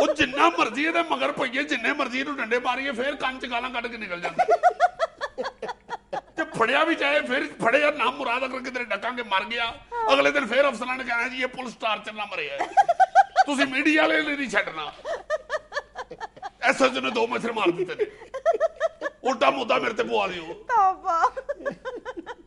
ਉਹ ਜਿੰਨਾ ਮਰਜ਼ੀ ਇਹਦੇ ਮਗਰ ਪਈਏ, ਜਿੰਨੇ ਮਰਜ਼ੀ ਇਹਨੂੰ ਡੰਡੇ ਮਾਰੀਏ, ਫੇਰ ਕੰਨ ਚ ਗਾਲਾਂ ਕੱਢ ਕੇ ਨਿਕਲ ਜਾਂਦਾ ਤੇ ਫੜਿਆ ਵੀ ਜਾਏ ਫਿਰ ਫੜੇ ਯਾਰ ਨਾਮ ਮੁਰਾਦ ਅਗਰ ਕਿਤੇ ਡਕਾਂਗੇ ਮਰ ਗਿਆ, ਅਗਲੇ ਦਿਨ ਫੇਰ ਅਫਸਰਾਂ ਨੇ ਕਹਿਣਾ ਜੀ ਇਹ ਪੁਲਿਸ ਟਾਰਚਰ ਨਾਲ ਮਰਿਆ, ਤੁਸੀਂ ਮੀਡੀਆ ਵਾਲੇ ਨੇ ਨਹੀਂ ਛੱਡਣਾ। ਐਸਐਚਓ ਨੇ 2 ਮੱਛਰ ਮਾਰ ਦਿੱਤੇ ਨੇ, ਉਲਟਾ ਮੁੱਦਾ ਮੇਰੇ ਤੇ ਪਵਾ ਲਿਓ।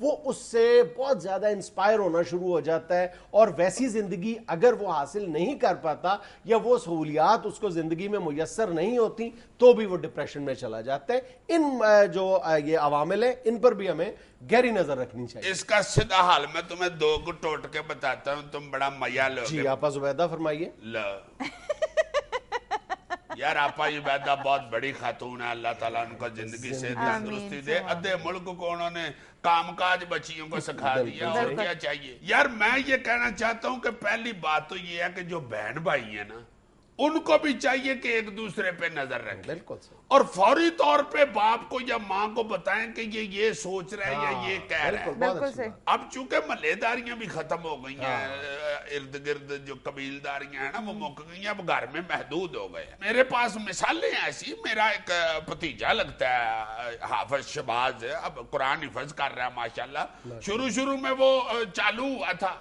وہ اس سے بہت زیادہ انسپائر ہونا شروع ہو جاتا ہے, اور ویسی زندگی اگر وہ حاصل نہیں کر پاتا یا وہ سہولیات اس کو زندگی میں میسر نہیں ہوتی تو بھی وہ ڈپریشن میں چلا جاتا ہے. ان جو یہ عوامل ہیں ان پر بھی ہمیں گہری نظر رکھنی چاہیے. اس کا سیدھا حال میں تمہیں 2 کو ٹوٹ کے بتاتا ہوں, تم بڑا مزہ لو گے. جی آپا زبیدہ فرمائیے. یار آپا عبیدہ بہت بڑی خاتون ہے, اللہ تعالیٰ ان کو زندگی سے تندرستی دے. ادھے ملک کو انہوں نے کام کاج بچیوں کو سکھا دیا, اور کیا چاہیے. یار میں یہ کہنا چاہتا ہوں کہ پہلی بات تو یہ ہے کہ جو بہن بھائی ہیں نا, ان کو بھی چاہیے کہ ایک دوسرے پہ نظر رکھیں, بالکل, اور فوری طور پہ باپ کو یا ماں کو بتائیں کہ یہ سوچ رہا ہے یا یہ کہہ رہا ہے. بالکل صحیح. اب چونکہ محلے داریاں بھی ختم ہو گئی ہیں, ارد گرد جو قبیل داریاں ہیں نا وہ مک گئی ہیں, اب گھر میں محدود ہو گئے. میرے پاس مثالیں ایسی, میرا ایک بھتیجا لگتا ہے حافظ شباز, اب قرآن حفظ کر رہا ہے ماشاءاللہ. شروع میں وہ چالو ہوا تھا,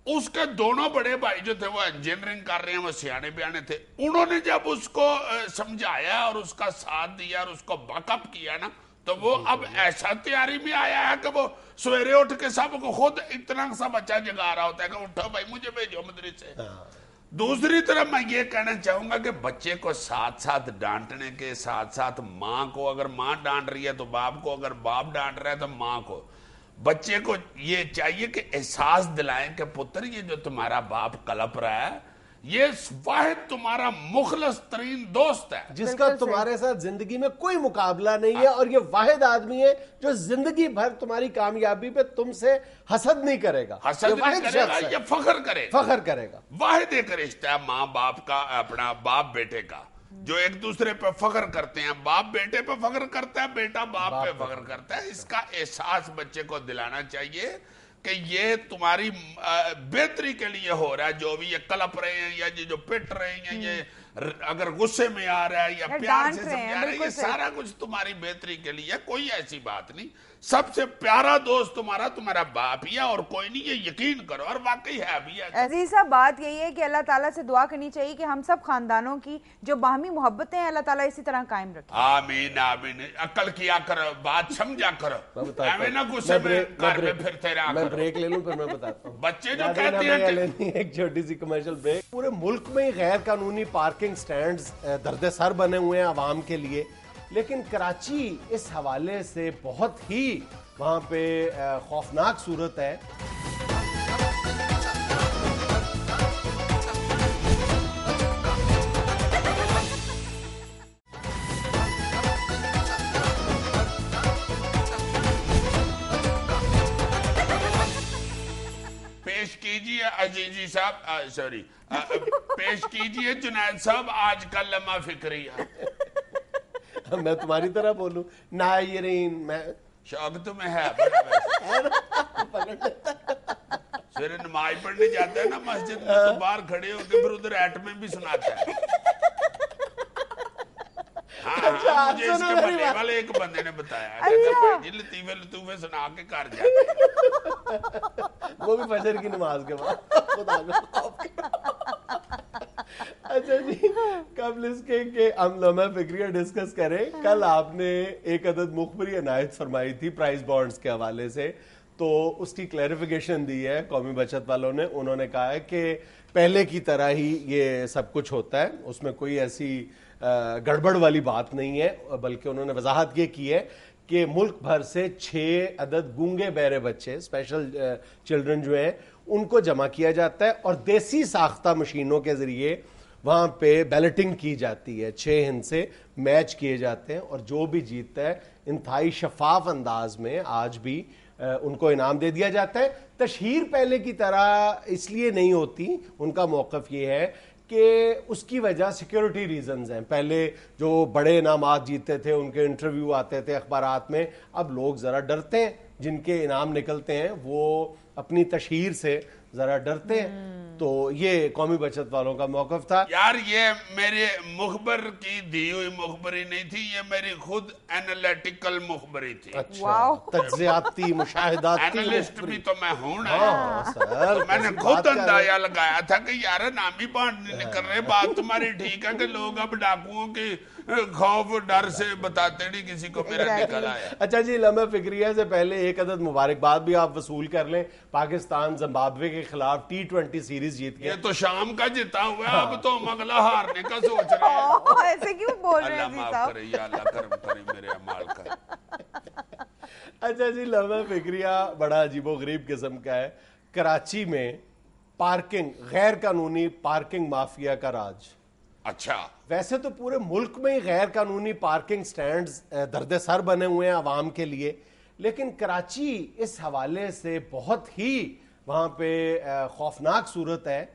اس کے دونوں بڑے بھائی جو تھے وہ انجینئرنگ کر رہے ہیں, وہ سیانے بیانے تھے. انہوں نے جب اس کو سمجھایا اور اس کا ساتھ دیا اور اس کو بیک اپ کیا نا, تو وہ اب ایسا تیاری میں آیا ہے کہ وہ سویرے اٹھ کے سب کو خود اتنا سا بچہ جگا رہا ہوتا ہے کہ اٹھو بھائی مجھے بھیجو مدرسے. دوسری طرف میں یہ کہنا چاہوں گا کہ بچے کو ساتھ ساتھ ڈانٹنے کے ساتھ ساتھ ماں کو, اگر ماں ڈانٹ رہی ہے تو باپ کو, اگر باپ ڈانٹ رہا ہے تو ماں کو, بچے کو یہ چاہیے کہ احساس دلائیں کہ پتر یہ جو تمہارا باپ کلپ رہا ہے یہ واحد تمہارا مخلص ترین دوست ہے, جس کا تمہارے ساتھ زندگی میں کوئی مقابلہ نہیں ہے, اور یہ واحد آدمی ہے جو زندگی بھر تمہاری کامیابی پہ تم سے حسد نہیں کرے گا, حسد نہیں کرے گا, یہ فخر کرے گا. واحد ایک رشتہ ہے ماں باپ کا, اپنا باپ بیٹے کا, جو ایک دوسرے پہ فخر کرتے ہیں. باپ بیٹے پہ فخر کرتا ہے, بیٹا باپ پہ فخر کرتا ہے. اس کا احساس بچے کو دلانا چاہیے کہ یہ تمہاری بہتری کے لیے ہو رہا ہے. جو بھی یہ کلپ رہے ہیں یا جو پٹ رہے ہیں, یہ اگر غصے میں آ رہا ہے یا پیار سے سمجھا رہا ہے, یہ سارا کچھ تمہاری بہتری کے لیے. کوئی ایسی بات نہیں, سب سے پیارا دوست تمہارا باپ ہی ہے اور کوئی نہیں, یہ یقین کرو, اور واقعی ہے بھی ہے. عزیز صاحب بات یہی ہے کہ اللہ تعالیٰ سے دعا کرنی چاہیے کہ ہم سب خاندانوں کی جو باہمی محبتیں ہیں اللہ تعالیٰ اسی طرح قائم رکھے. آمین آمین. عقل کیا کرو, بات سمجھا کرو, ایویں نہ غصے میں گھر میں پھرتے رہا کرو. میں بریک لے لوں پھر میں بتاتا ہوں. بچے جو کہتے ہیں کہ ایک چھوٹی سی کمرشل بریک. پورے ملک میں غیر قانونی پارکنگ سٹینڈز درد سر بنے ہوئے ہیں عوام کے لیے, لیکن کراچی اس حوالے سے بہت ہی وہاں پہ خوفناک صورت ہے. پیش کیجئے عزیزی صاحب, سوری, پیش کیجئے جنید صاحب آج کا لمحہ فکریہ. میں تمہاری طرح بولوں نائرین, میں شوق تمہیں ہے بڑا. سویرے نماز پڑھنے جاتا ہے نا مسجد میں, تو باہر کھڑے ہو کے پھر ادھر ایٹ میں بھی سناتا ہے. ہاں مجھے اس کے بندے والے ایک بندے نے بتایا, کہتا جی لطیفے سنا کے کر جاتے, وہ بھی فجر کی نماز کے بعد. خدا کا اچھا جی, قبل اس کے کہ ہم لمحہ فکریہ ڈسکس کریں, کل آپ نے ایک عدد مخبری عنایت فرمائی تھی پرائز بانڈز کے حوالے سے, تو اس کی کلیریفیکیشن دی ہے قومی بچت والوں نے. انہوں نے کہا ہے کہ پہلے کی طرح ہی یہ سب کچھ ہوتا ہے, اس میں کوئی ایسی گڑبڑ والی بات نہیں ہے, بلکہ انہوں نے وضاحت یہ کی ہے کہ ملک بھر سے 6 عدد گونگے بہرے بچے, اسپیشل چلڈرن جو ہیں, ان کو جمع کیا جاتا ہے اور دیسی ساختہ مشینوں کے ذریعے وہاں پہ بیلٹنگ کی جاتی ہے. 6 ہندسے میچ کیے جاتے ہیں اور جو بھی جیتتا ہے انتہائی شفاف انداز میں آج بھی ان کو انعام دے دیا جاتا ہے. تشہیر پہلے کی طرح اس لیے نہیں ہوتی, ان کا موقف یہ ہے کہ اس کی وجہ سیکیورٹی ریزنز ہیں. پہلے جو بڑے انعامات جیتے تھے ان کے انٹرویو آتے تھے اخبارات میں, اب لوگ ذرا ڈرتے ہیں, جن کے انعام نکلتے ہیں وہ اپنی تشہیر سے ذرا ڈرتے ہیں. تو یہ قومی بچت والوں کا موقف تھا. یار یہ میرے مخبر کی دی ہوئی مخبری نہیں تھی, یہ میری خود اینالیٹیکل مخبری تھی. اچھا, تجزیاتی مشاہداتی اینالسٹ بھی تو میں ہوں نا. سر میں نے خود اندازہ لگایا تھا کہ یار نام ہی بانٹ نہیں کر رہے. بات تمہاری ٹھیک ہے کہ لوگ اب ڈاکوؤں کی خوف ڈر سے بتاتے نہیں کسی کو میرا نکل آیا. اچھا جی, لمحہ فکریہ سے پہلے ایک عدد مبارکباد بھی آپ وصول کر لیں. پاکستان زمبابوے کے خلاف T20 سیریز جیت گیا. یہ تو شام کا جیتا ہوا ہے, اب تو ہم اگلا ہارنے کا سوچ رہے ہیں. ایسے کیوں بول رہے ہیں اللہ معاف کرے یا اللہ کرم کرے میرے اعمال کا. اچھا جی, لمحہ فکریہ بڑا عجیب و غریب قسم کا ہے. کراچی میں پارکنگ, غیر قانونی پارکنگ مافیا کا راج. اچھا, ویسے تو پورے ملک میں ہی غیر قانونی پارکنگ سٹینڈز درد سر بنے ہوئے ہیں عوام کے لیے, لیکن کراچی اس حوالے سے بہت ہی وہاں پہ خوفناک صورت ہے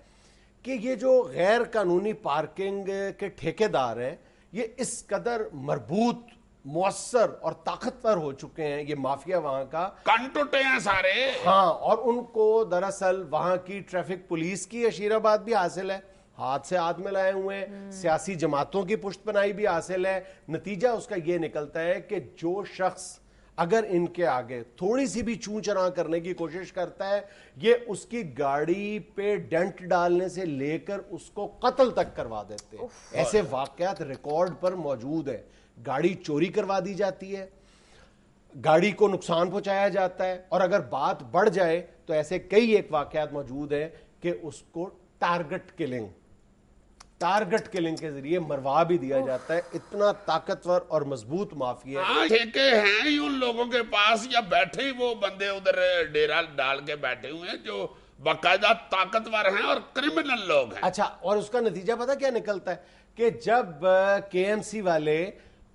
کہ یہ جو غیر قانونی پارکنگ کے ٹھیکیدار ہیں یہ اس قدر مربوط, مؤثر اور طاقتور ہو چکے ہیں, یہ مافیا وہاں کا کن ٹوٹے ہیں سارے. ہاں, اور ان کو دراصل وہاں کی ٹریفک پولیس کی اشیرآباد بھی حاصل ہے, ہاتھ سے ہاتھ میں لائے ہوئے ہیں, سیاسی جماعتوں کی پشت پناہی بھی حاصل ہے. نتیجہ اس کا یہ نکلتا ہے کہ جو شخص اگر ان کے آگے تھوڑی سی بھی چون چراں کرنے کی کوشش کرتا ہے, یہ اس کی گاڑی پہ ڈنٹ ڈالنے سے لے کر اس کو قتل تک کروا دیتے ہیں. ایسے واقعات ریکارڈ پر موجود ہیں. گاڑی چوری کروا دی جاتی ہے, گاڑی کو نقصان پہنچایا جاتا ہے, اور اگر بات بڑھ جائے تو ایسے کئی ایک واقعات موجود ہیں کہ اس کو ٹارگٹ کلنگ کے ذریعے مروا بھی دیا جاتا ہے. اتنا طاقتور اور مضبوط مافیا ہے. ٹھیکے ہیں ہی ان لوگوں کے پاس, یا بیٹھے ہی وہ بندے ادھر ڈیرا ڈال کے بیٹھے ہوئے ہیں جو باقاعدہ طاقتور ہیں اور کرمنل لوگ ہیں. اچھا, اور اس کا نتیجہ پتہ کیا نکلتا ہے کہ جب KMC والے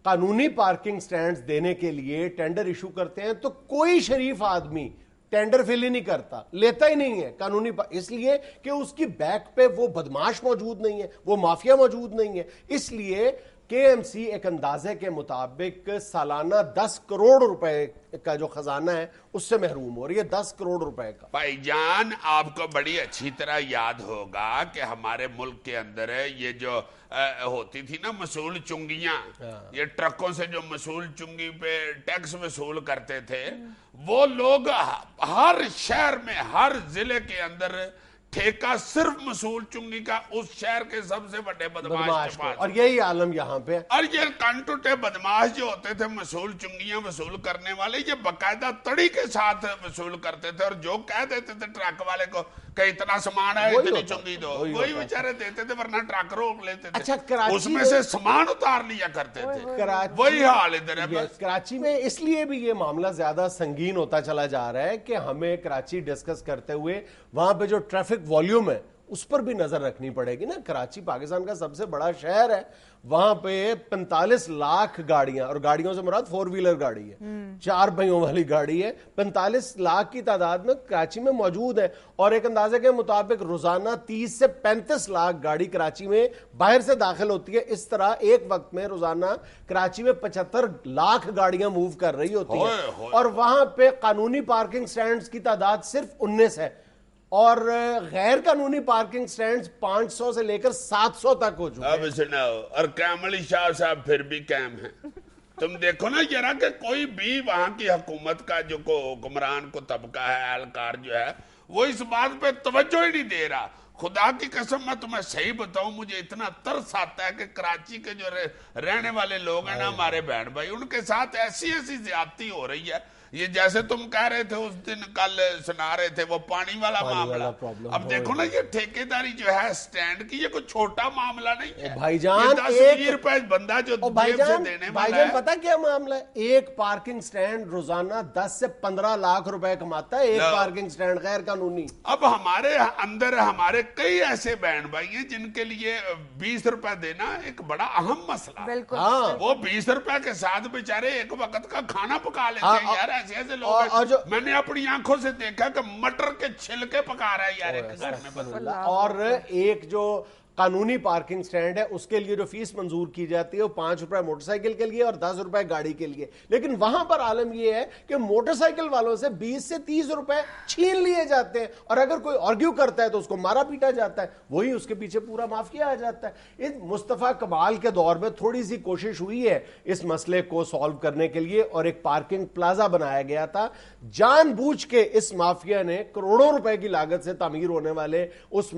قانونی پارکنگ سٹینڈز دینے کے لیے ٹینڈر ایشو کرتے ہیں تو کوئی شریف آدمی ٹینڈر فل ہی نہیں کرتا, لیتا ہی نہیں ہے قانونی اس لیے کہ اس کی بیک پہ وہ بدماش موجود نہیں ہے, وہ مافیا موجود نہیں ہے. اس لیے KMC ایک اندازے کے مطابق سالانہ 10 کروڑ روپے کا جو خزانہ ہے اس سے محروم ہو رہی ہے. 10 کروڑ روپے کا. بھائی جان, آپ کو بڑی اچھی طرح یاد ہوگا کہ ہمارے ملک کے اندر یہ جو ہوتی تھی نا مسول چنگیاں, یہ ٹرکوں سے جو مسول چنگی پہ ٹیکس وصول کرتے تھے, وہ لوگ ہر شہر میں ہر ضلع کے اندر ٹھیکہ صرف مسول چنگی کا اس شہر کے سب سے بڑے بدماش کے پاس. اور یہی عالم یہاں پہ. اور یہ کنٹوٹے بدماش جو ہوتے تھے مسول چنگیاں وصول کرنے والے, یہ باقاعدہ تڑی کے ساتھ وصول کرتے تھے, اور جو کہہ دیتے تھے ٹرک والے کو کہ اتنا سامان ہے اتنی چنگی دو, وہی بیچارے دیتے تھے, ورنہ ٹرک روک لیتے تھے. اچھا, اس میں سے سامان اتار لیا کرتے تھے. وہی حال ادھر ہے. کراچی میں اس لیے بھی یہ معاملہ زیادہ سنگین ہوتا چلا جا رہا ہے کہ ہمیں کراچی ڈسکس کرتے ہوئے وہاں پہ جو ٹریفک والیوم ہے اس پر بھی نظر رکھنی پڑے گی نا. کراچی پاکستان کا سب سے بڑا شہر ہے, وہاں پہ 45 لاکھ گاڑیاں, اور گاڑیوں سے مراد 4 ویلر گاڑی ہے, 4 پہیوں والی گاڑی ہے, 45 لاکھ کی تعداد میں کراچی میں موجود ہے. اور ایک اندازے کے مطابق روزانہ 30 سے 35 لاکھ گاڑی کراچی میں باہر سے داخل ہوتی ہے. اس طرح ایک وقت میں روزانہ کراچی میں 75 لاکھ گاڑیاں موو کر رہی ہوتی ہیں, اور وہاں پہ قانونی پارکنگ سٹینڈز کی تعداد صرف 19 ہے, اور غیر قانونی پارکنگ سٹینڈز 500 سے لے کر 700 تک ہو چکے ہیں. اب سناؤ, اور قیام علی شاہ صاحب پھر بھی قائم ہیں. تم دیکھو نا ذرا کہ کوئی بھی وہاں کی حکومت کا جو حکمران کو طبقہ ہے, اہلکار جو ہے, وہ اس بات پہ توجہ ہی نہیں دے رہا. خدا کی قسم میں تمہیں صحیح بتاؤں, مجھے اتنا ترس آتا ہے کہ کراچی کے جو رہنے والے لوگ ہیں نا ہمارے بہن بھائی, ان کے ساتھ ایسی زیادتی ہو رہی ہے. یہ جیسے تم کہہ رہے تھے اس دن, کل سنا رہے تھے وہ پانی والا معاملہ, اب دیکھو نا یہ ٹھیکیداری جو ہے سٹینڈ کی, یہ کوئی چھوٹا معاملہ نہیں ہے بھائی جان. 10-20 روپے بندہ جو جیب سے دینے والا ہے. پتہ کیا معاملہ ہے, ایک پارکنگ سٹینڈ روزانہ 10 سے 15 لاکھ روپے کماتا ہے, ایک پارکنگ سٹینڈ غیر قانونی. اب ہمارے اندر ہمارے کئی ایسے بہن بھائی ہیں جن کے لیے 20 روپے دینا ایک بڑا اہم مسئلہ ہے. وہ 20 روپے کے ساتھ بیچارے ایک وقت کا کھانا پکا لیتے ہیں یار. ایسے لوگ میں نے اپنی آنکھوں سے دیکھا کہ مٹر کے چھلکے پکا رہا ہے یار ایک گھر میں. اور ایک جو قانونی پارکنگ سٹینڈ ہے اس کے لیے جو فیس منظور کی جاتی ہے وہ 5 روپے موٹر سائیکل کے لیے اور 10 روپے گاڑی کے لیے، لیکن وہاں پر عالم یہ ہے کہ موٹر سائیکل والوں سے 20 سے 30 روپے چھین لیے جاتے ہیں، اور اگر کوئی آرگیو کرتا ہے تو اس کو مارا پیٹا جاتا ہے، وہی اس کے پیچھے پورا مافیا آ جاتا ہے۔ مصطفیٰ کمال کے دور میں تھوڑی سی کوشش ہوئی ہے اس مسئلے کو سالو کرنے کے لیے، اور ایک پارکنگ پلازا بنایا گیا تھا، جان بوجھ کے اس مافیا نے کروڑوں روپے کی لاگت سے تعمیر ہونے والے اس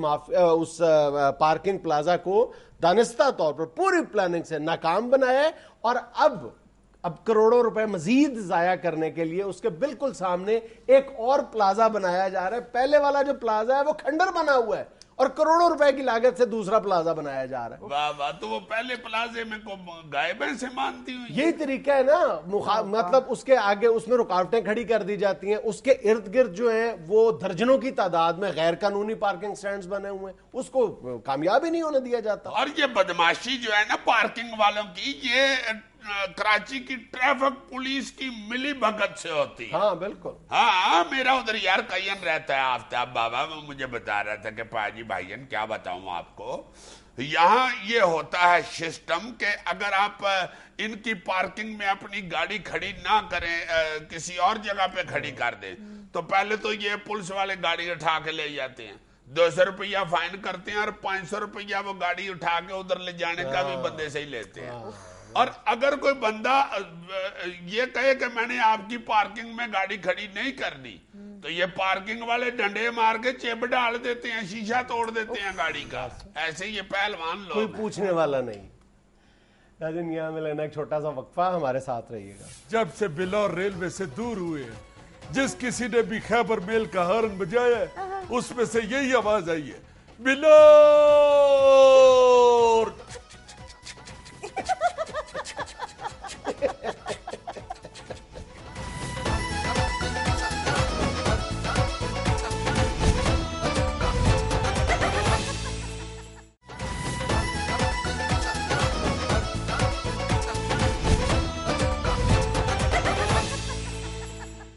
پارکنگ پلازا کو دانستہ طور پر پوری پلاننگ سے ناکام بنایا ہے، اور اب کروڑوں روپے مزید ضائع کرنے کے لیے اس کے بالکل سامنے ایک اور پلازا بنایا جا رہا ہے۔ پہلے والا جو پلازا ہے وہ کھنڈر بنا ہوا ہے اور کروڑوں روپے کی لاگت سے دوسرا پلازا بنایا جا رہا ہے۔ واہ واہ، تو وہ پہلے پلازے میں کو غائبیں سے مانتی ہوئی، یہی طریقہ ہے نا، مطلب اس کے آگے اس میں رکاوٹیں کھڑی کر دی جاتی ہیں، اس کے ارد گرد جو ہیں وہ درجنوں کی تعداد میں غیر قانونی پارکنگ سٹینڈز بنے ہوئے ہیں، اس کو کامیاب ہی نہیں ہونے دیا جاتا۔ اور یہ بدماشی جو ہے نا پارکنگ والوں کی، یہ کراچی کی ٹریفک پولیس کی ملی بھگت سے ہوتی ہے۔ ہاں بالکل، ہاں میرا ادھر یار قین رہتا ہے آفتاب بابا، وہ مجھے بتا رہا تھا کہ پاجی بھائین کیا بتاؤں آپ کو، یہاں یہ ہوتا ہے سسٹم کہ اگر آپ ان کی پارکنگ میں اپنی گاڑی کھڑی نہ کریں، کسی اور جگہ پہ کھڑی کر دیں، تو پہلے تو یہ پولیس والے گاڑی اٹھا کے لے جاتے ہیں، 200 روپیہ فائن کرتے ہیں، اور 500 روپیہ وہ گاڑی اٹھا کے ادھر لے جانے کا بھی بندے سے ہی لیتے ہیں۔ اور اگر کوئی بندہ یہ کہے کہ میں نے آپ کی پارکنگ میں گاڑی کھڑی نہیں کرنی، تو یہ پارکنگ والے ڈنڈے مار کے چپ ڈال دیتے ہیں، شیشہ توڑ دیتے ہیں گاڑی کا۔ ایسے یہ پہلوان لوگ کوئی پوچھنے والا نہیں۔ ناظرین یہاں میں لینا ایک چھوٹا سا وقفہ، ہمارے ساتھ رہیے گا۔ جب سے بلور ریلوے سے دور ہوئے ہیں، جس کسی نے بھی خیبر میل کا ہارن بجایا ہے اس میں سے یہی آواز آئی ہے، بلور۔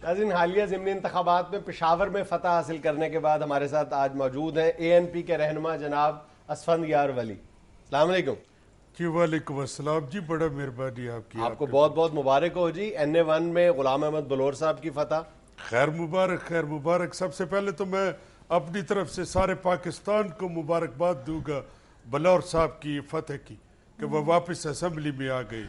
ناظرین حالیہ ضمنی انتخابات میں پشاور میں فتح حاصل کرنے کے بعد ہمارے ساتھ آج موجود ہیں اے این پی کے رہنما جناب اسفند یار ولی۔ السلام علیکم جی وعلیکم السلام جی، بڑا مہربانی آپ کی۔ آپ کو بہت بہت مبارک ہو جی، NA1 میں غلام احمد بلور صاحب کی فتح۔ خیر مبارک، خیر مبارک۔ سب سے پہلے تو میں اپنی طرف سے سارے پاکستان کو مبارکباد دوں گا بلور صاحب کی فتح کی، کہ وہ واپس اسمبلی میں آ گئی،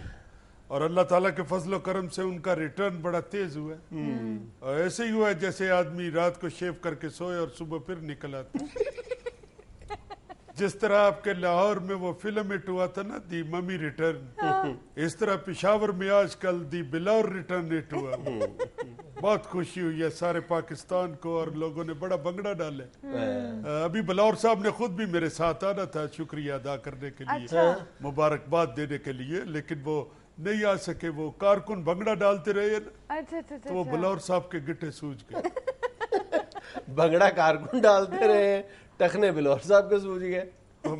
اور اللہ تعالیٰ کے فضل و کرم سے ان کا ریٹرن بڑا تیز ہوا ہے، اور ایسے ہی ہوا ہے جیسے آدمی رات کو شیو کر کے سوئے اور صبح پھر نکل آتا۔ جس طرح آپ کے لاہور میں وہ فلم ہٹ ہوا تھا نا دی ممی ریٹرن، اس طرح پشاور میں آج کل دی بلور ریٹرن ہٹ ہوا۔ بہت خوشی ہوئی ہے سارے پاکستان کو، اور لوگوں نے بڑا بنگڑا ڈالے۔ ابھی بلور صاحب نے خود بھی میرے ساتھ آنا تھا شکریہ ادا کرنے کے لیے، مبارکباد دینے کے لیے، لیکن وہ نہیں آ سکے، وہ کارکن بنگڑا ڈالتے رہے نا، تو وہ بلور صاحب کے گٹھے سوج گئے۔ بنگڑا کارکن ڈالتے رہے، ٹخنے بلور صاحب کے سوج گئے۔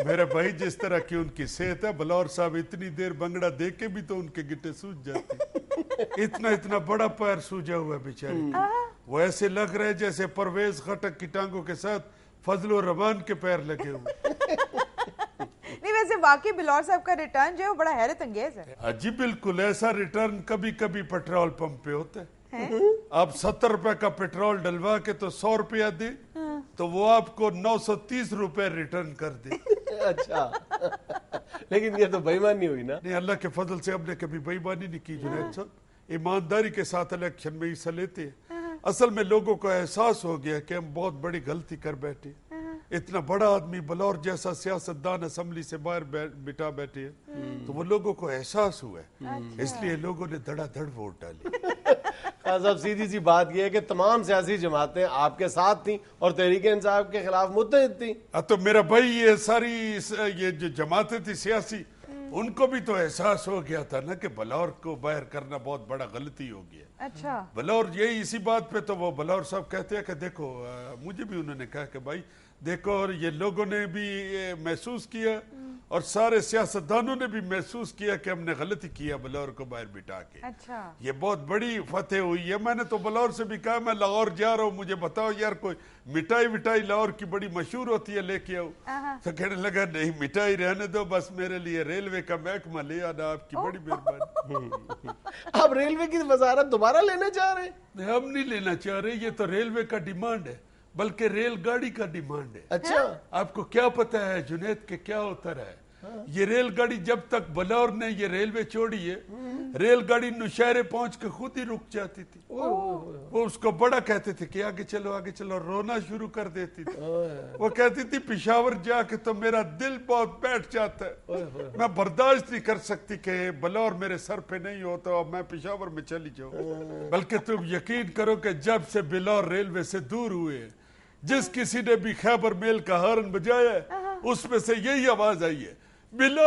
میرے بھائی جس طرح کی ان کی صحت ہے، بلور صاحب اتنی دیر بنگڑا دے کے بھی تو ان کے گٹے سوج جاتے، اتنا بڑا پیر سوجا ہوا ہے بیچاری، وہ ایسے لگ رہے جیسے پرویز خٹک کی ٹانگوں کے ساتھ فضل الرحمان کے پیر لگے ہوئے۔ نہیں ویسے واقعی بلور صاحب کا ریٹرن جو ہے وہ بڑا حیرت انگیز ہے۔ جی بالکل، ایسا ریٹرن کبھی کبھی پیٹرول پمپ پہ ہوتا ہے۔ آپ 70 روپے کا پیٹرول ڈلوا کے تو 100 روپیہ دیں تو وہ آپ کو 930 روپے ریٹرن کر دے۔ اچھا، لیکن یہ تو بے ایمانی ہوئی نا۔ نہیں، اللہ کے فضل سے ہم نے کبھی بے ایمانی نہیں کی جنید صاحب، ایمانداری کے ساتھ الیکشن میں حصہ لیتے ہیں۔ اصل میں لوگوں کو احساس ہو گیا کہ ہم بہت بڑی غلطی کر بیٹھے، اتنا بڑا آدمی بلور جیسا سیاستدان اسمبلی سے باہر بٹا بیٹھے ہیں، تو وہ لوگوں کو احساس ہوا ہے، اس لیے لوگوں نے دھڑا دھڑ ووٹ ڈالی۔ صاحب سیدھی سی بات یہ ہے کہ تمام سیاسی جماعتیں آپ کے ساتھ تھیں اور تحریک انصاف کے خلاف متحد تھیں۔ تو میرا بھائی یہ ساری یہ جو جماعتیں تھی سیاسی، ان کو بھی تو احساس ہو گیا تھا نا کہ بلور کو باہر کرنا بہت بڑا غلطی ہو گیا۔ اچھا، بلور یہی اسی بات پہ تو وہ بلور صاحب کہتے ہیں کہ دیکھو، مجھے بھی انہوں نے کہا کہ بھائی دیکھو، اور یہ لوگوں نے بھی محسوس کیا، اور سارے سیاستدانوں نے بھی محسوس کیا کہ ہم نے غلطی کیا بلور کو باہر بٹھا کے. اچھا یہ بہت بڑی فتح ہوئی ہے. میں نے تو بلور سے بھی کہا میں لاہور جا رہا ہوں, مجھے بتاؤ یار کوئی مٹائی لاہور کی بڑی مشہور ہوتی ہے, لے کے آؤ. تو کہنے لگا نہیں مٹائی رہنے دو, بس میرے لیے ریلوے کا محکمہ لے آنا, آپ کی بڑی مہربانی. آپ ریلوے کی وزارت دوبارہ لینا چاہ رہے ہیں؟ ہم نہیں لینا چاہ رہے, یہ تو ریلوے کا ڈیمانڈ ہے, بلکہ ریل گاڑی کا ڈیمانڈ ہے. اچھا آپ کو کیا پتا ہے جنید کہ کیا ہوتا رہا ہے؟ یہ ریل گاڑی جب تک بلور نے یہ ریلوے چھوڑی ہے, ریل گاڑی نوشہرے پہنچ کے خود ہی رک جاتی تھی. وہ اس کو بڑا کہتے تھے کہ آگے چلو, رونا شروع کر دیتی تھی. وہ کہتی تھی پشاور جا کے تو میرا دل بہت بیٹھ جاتا ہے, میں برداشت نہیں کر سکتی کہ بلور میرے سر پہ نہیں ہو تو اب میں پشاور میں چلی جاؤں. بلکہ تم یقین کرو کہ جب سے بلور ریلوے سے دور ہوئے, جس کسی نے بھی خیبر میل کا ہارن بجایا ہے, اس میں سے یہی آواز آئی ہے, بلور.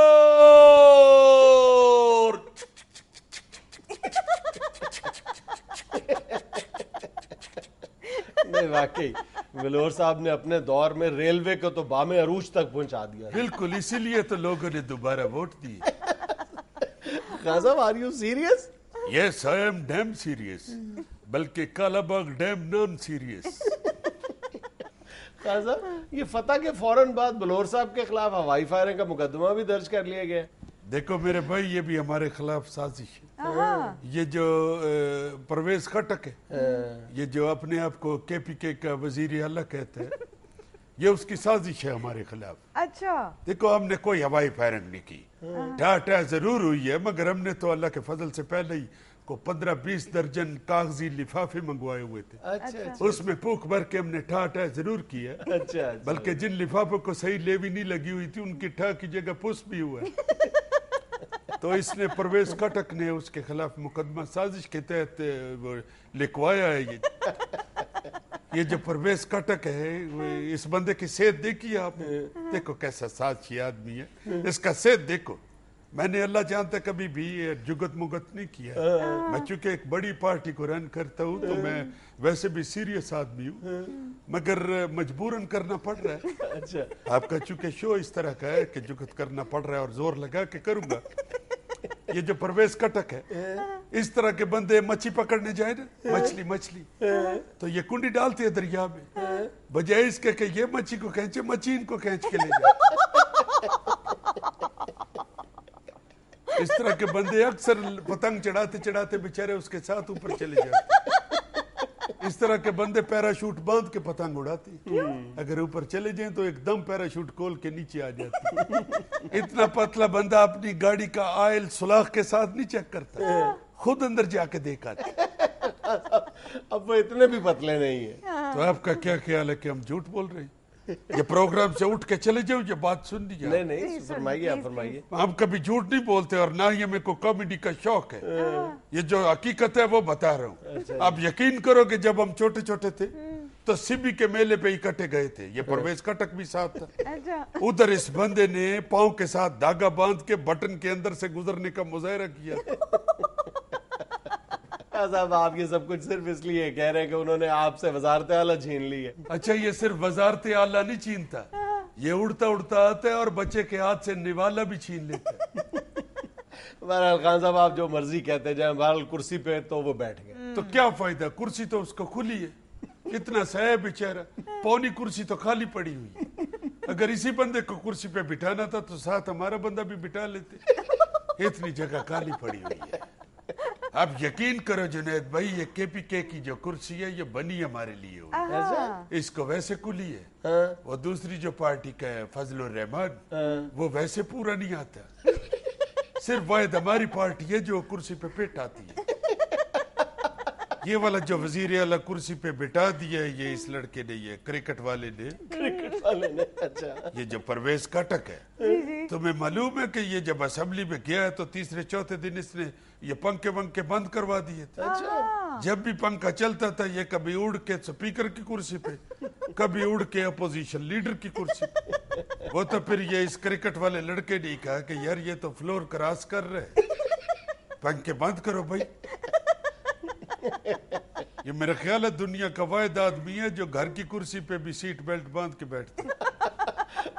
نہیں واقعی بلور صاحب نے اپنے دور میں ریلوے کو تو بام عروج تک پہنچا دیا. بالکل, اسی لیے تو لوگوں نے دوبارہ ووٹ دی. خان صاحب are you serious? Yes I am damn serious, بلکہ Kala Bagh dam non serious. Khan صاحب یہ فتح کے فوراً بعد بلور صاحب کے خلاف ہوائی فائرنگ کا مقدمہ بھی درج کر لیا گیا. دیکھو میرے بھائی, یہ بھی ہمارے خلاف سازش ہے. یہ جو پرویز خٹک ہے, یہ جو اپنے آپ کو کے پی کے کا وزیر اعلیٰ کہتے ہیں, یہ اس کی سازش ہے ہمارے خلاف. اچھا دیکھو ہم نے کوئی ہوائی فائرنگ نہیں کی, ٹاٹا ضرور ہوئی ہے, مگر ہم نے تو اللہ کے فضل سے پہلے ہی کو 15-20 درجن کاغذی لفافے منگوائے ہوئے تھے. اچھا اس میں پوک بھر کے ہم نے ٹھا ضرور کی ہے. اچھا بلکہ جن لفافوں کو صحیح لیوی نہیں لگی ہوئی تھی, ان کی ٹھا کی جگہ پس بھی ہوا ہے. تو اس نے پرویز خٹک نے اس کے خلاف مقدمہ سازش کے تحت لکھوایا ہے. یہ جو پرویز خٹک ہے, اس بندے کی صحت دیکھی آپ, دیکھو کیسا سازشی آدمی ہے, اس کا صحت دیکھو. میں نے اللہ جانتا کبھی بھی جگت مگت نہیں کیا. میں چونکہ ایک بڑی پارٹی کو رن کرتا ہوں تو میں ویسے بھی سیریس آدمی ہوں, مگر مجبوراً کرنا پڑ رہا ہے. اچھا آپ کا چونکہ شو اس طرح کا ہے کہ جگت کرنا پڑ رہا ہے اور زور لگا کے کروں گا. یہ جو پرویز خٹک ہے, اس طرح کے بندے مچھی پکڑنے جائے نا, مچھلی تو یہ کنڈی ڈالتے ہیں دریا میں, بجائے اس کے کہ یہ مچھی کو کھینچے, مچھی ان کو کھینچ کے لے جائے. اس طرح کے بندے اکثر پتنگ چڑھاتے بیچارے اس کے ساتھ اوپر چلے جاتے. اس طرح کے بندے پیراشوٹ باندھ کے پتنگ اڑاتے, اگر اوپر چلے جائیں تو ایک دم پیراشوٹ کھول کے نیچے آ جاتے. اتنا پتلا بندہ اپنی گاڑی کا آئل سلاخ کے ساتھ نہیں چیک کرتا, خود اندر جا کے دیکھا. اب وہ اتنے بھی پتلے نہیں ہیں. تو آپ کا کیا خیال ہے کہ ہم جھوٹ بول رہے ہیں؟ یہ پروگرام سے اٹھ کے چلے جاؤ, یہ بات سن لیجیے. نہیں فرمائیے, آپ فرمائیے. ہم کبھی جھوٹ نہیں بولتے, اور نہ ہی ہمیں کو کامیڈی کا شوق ہے. یہ جو حقیقت ہے وہ بتا رہا ہوں. آپ یقین کرو کہ جب ہم چھوٹے تھے تو سبی کے میلے پہ اکٹھے گئے تھے. یہ پرویز خٹک بھی ساتھ تھا. ادھر اس بندے نے پاؤں کے ساتھ دھاگا باندھ کے بٹن کے اندر سے گزرنے کا مظاہرہ کیا. صاحب آپ یہ سب کچھ صرف اس لیے کہہ رہے ہیں کہ انہوں نے آپ سے وزارت اعلیٰ چھین لی ہے. اچھا, یہ صرف وزارت اعلیٰ نہیں چھینتا, یہ اڑتا آتا ہے اور بچے کے ہاتھ سے نوالا بھی چھین لیتا ہے. بہرحال خان صاحب آپ جو مرضی کہتے جائیں, بہرحال کرسی پہ تو وہ بیٹھ گئے. تو کیا فائدہ, کرسی تو اس کو کھلی ہے, اتنا سہ ہے بیچارہ, پونی کرسی تو خالی پڑی ہوئی. اگر اسی بندے کو کرسی پہ بٹھانا تھا تو ساتھ ہمارا بندہ بھی بٹھا لیتے. اتنی جگہ خالی پڑی ہوئی ہے. آپ یقین کرو جنید بھائی, یہ کے پی کے کی جو کرسی ہے یہ بنی ہمارے لیے ہوئی. اس کو ویسے کھلی ہے. وہ دوسری جو پارٹی کا ہے فضل الرحمان, وہ ویسے پورا نہیں آتا. صرف واحد ہماری پارٹی ہے جو کرسی پہ پیٹ آتی ہے. یہ والا جو وزیر اعلیٰ کرسی پہ بٹھا دیا ہے, یہ اس لڑکے نے, یہ کرکٹ والے نے. اچھا, یہ جو پرویز خٹک ہے, تمہیں معلوم ہے کہ یہ جب اسمبلی میں گیا ہے تو تیسرے چوتھے دن اس نے یہ پنکھے بند کروا دیے تھے. جب بھی پنکھا چلتا تھا یہ کبھی اڑ کے سپیکر کی کرسی پہ, کبھی اڑ کے اپوزیشن لیڈر کی کرسی پہ. وہ تو پھر یہ اس کرکٹ والے لڑکے نے کہا کہ یار یہ تو فلور کراس کر رہے, پنکھے بند کرو بھائی. یہ میرا خیال ہے دنیا کا واحد آدمی ہے جو گھر کی کرسی پہ بھی سیٹ بیلٹ باندھ کے بیٹھتا.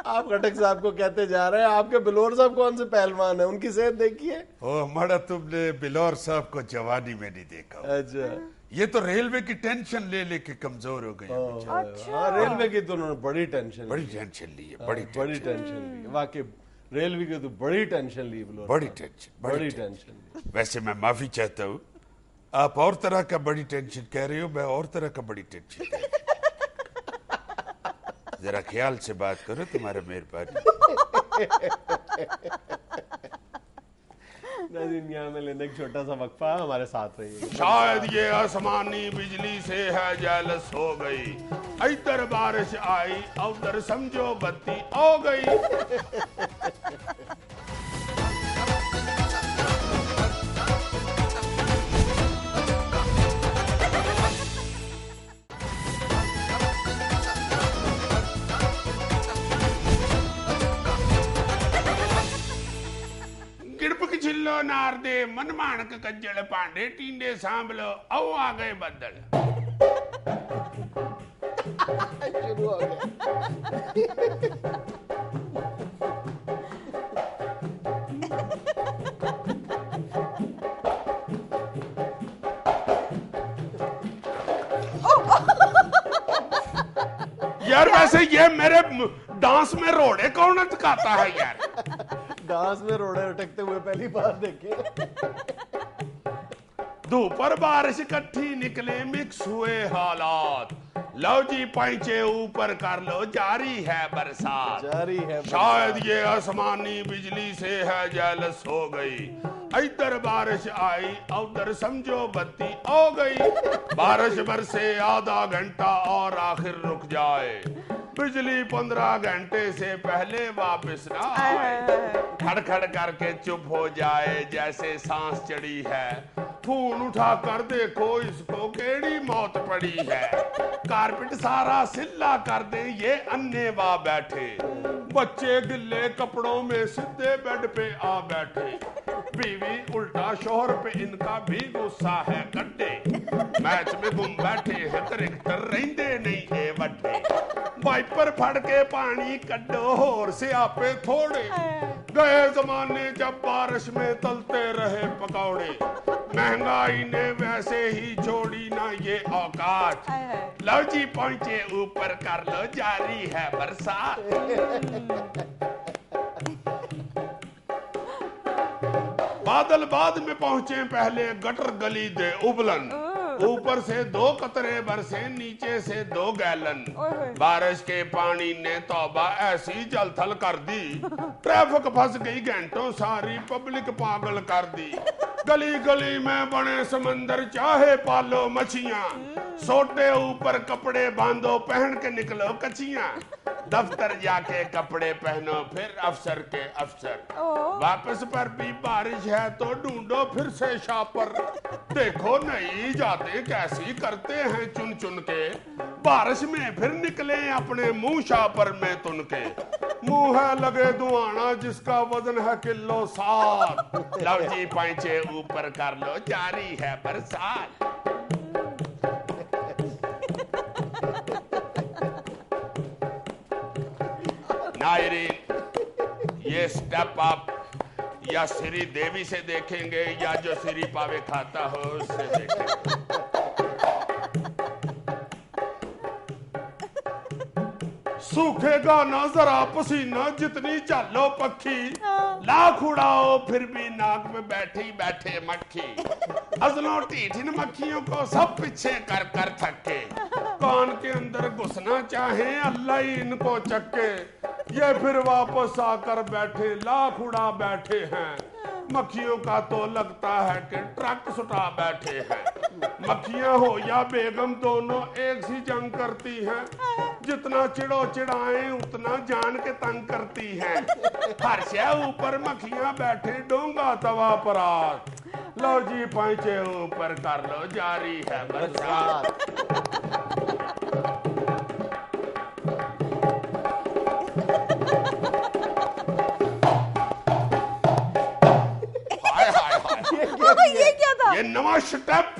آپ خٹک صاحب کو کہتے جا رہے ہیں, آپ کے بلور صاحب کون سے پہلوان ہیں, ان کی صحت دیکھیے. ہمارا تم نے بلور صاحب کو جوانی میں نہیں دیکھا. اچھا, یہ تو ریلوے کی ٹینشن لے لے کے کمزور ہو گئی. ہاں ریلوے کی تو انہوں نے بڑی ٹینشن لی ہے, بڑی ٹینشن لی واقعی. ریلوے کی تو بڑی ٹینشن لی بلور, بڑی ٹینشن لی. ویسے میں معافی چاہتا ہوں, آپ اور طرح کا بڑی ٹینشن کہہ رہے ہو, میں اور طرح کا بڑی ٹینشن کہہ رہا ہوں. ذرا خیال سے بات کرو, تمہارا مہربانی. ناظرین یہاں میں لینا ایک چھوٹا سا وقفہ, ہمارے ساتھ رہیے. شاید یہ آسمانی بجلی سے ہے جیلس ہو گئی, ادھر بارش آئی ادھر سمجھو بتی ہو گئی. چلو نار دے من مانک کجل پانڈے ٹینڈے سانبلو او آ گئے بدل. شروع ہو گیا. یار ویسے یہ میرے ڈانس میں روڑے کون اٹکاتا ہے یار؟ ڈانس میں روڑے اٹکتے ہوئے پہلی بار دیکھے. دوپہر بارش کٹھی نکلے مکس ہوئے حالات, لو جی پائچے اوپر کر لو جاری ہے برسات. جاری ہے شاید یہ آسمانی بجلی سے ہے جیلس ہو گئی, ادھر بارش آئی ادھر سمجھو بتی ہو گئی. بارش برسے آدھا گھنٹہ اور آخر رک جائے, بجلی 15 گھنٹے سے پہلے واپس نہ آئے. کھڑ کھڑ کر کے چپ ہو جائے جیسے سانس چڑی ہے, فون اٹھا کر دیکھو اس کو کیڑی موت پڑی ہے. کارپٹ سارا سلا کر دے یہ انے وا بیٹھے, بچے گلے کپڑوں میں سدھے بیڈ پہ آ بیٹھے. بیوی الٹا شوہر پہ ان کا بھی غصہ ہے گڈے, میچ میں گم بیٹھے ہیں کرکٹر رہندے نہیں اے وڈے. وائپر پھڑ کے پانی کڈو ہور سے آپے تھوڑے, گئے زمانے جب بارش میں تلتے رہے پکوڑے. مہنگائی نے ویسے ہی چھوڑی نہ یہ اوقات, لو جی پہنچے اوپر کر لو جاری ہے برسات. بادل بعد میں پہنچے پہلے گٹر گلی دے ابلن, اوپر سے 2 قطرے برسے نیچے سے 2 گیلن. بارش کے پانی نے توبہ ایسی جل تھل کر دی, ٹریفک پھنس گئی گھنٹوں ساری پبلک پاگل کر دی. گلی گلی میں بڑے سمندر چاہے پالو مچھیاں, سوٹے اوپر کپڑے باندھو پہن کے نکلو کچیاں. دفتر جا کے کپڑے پہنو پھر افسر کے افسر, واپس پر بھی بارش ہے تو ڈھونڈو پھر سے شاپر. دیکھو نئی جاتے کیسی کرتے ہیں چن چن کے, بارش میں پھر نکلے اپنے منہ شاپر میں تن کے. منہ ہے لگے دعانا جس کا وزن ہے کلو 7, لو جی پائچے اوپر کر لو جاری ہے برسات. ناظرین یہ سٹیپ آپ یا سری دیوی سے دیکھیں گے یا جو سری پاوے کھاتا ہو اس سے دیکھیں گے. سوکھے گا نہ ذرا پسینہ جتنی چالو پکھی, لاکھ اڑاؤ پھر بھی ناک میں بیٹھی بیٹھے مکھی. ازلوں ٹھیٹھ ان مکھیوں کو سب پیچھے کر کر تھکے, کان کے اندر گھسنا چاہیں اللہ ہی ان کو چکے. یہ پھر واپس آ کر بیٹھے لاکھ اڑا بیٹھے ہیں, مکھیوں کا تو لگتا ہے کہ ٹرک سٹا بیٹھے ہیں. مکھیاں ہو یا بیگم دونوں ایک سی جنگ کرتی ہیں, جتنا چڑو چڑائیں اتنا جان کے تنگ کرتی ہیں. ہر شے اوپر مکھیاں بیٹھے ڈونگا توا پرات, لو جی پائچے اوپر کر لو جاری ہے برسات. یہ نواں سٹیپ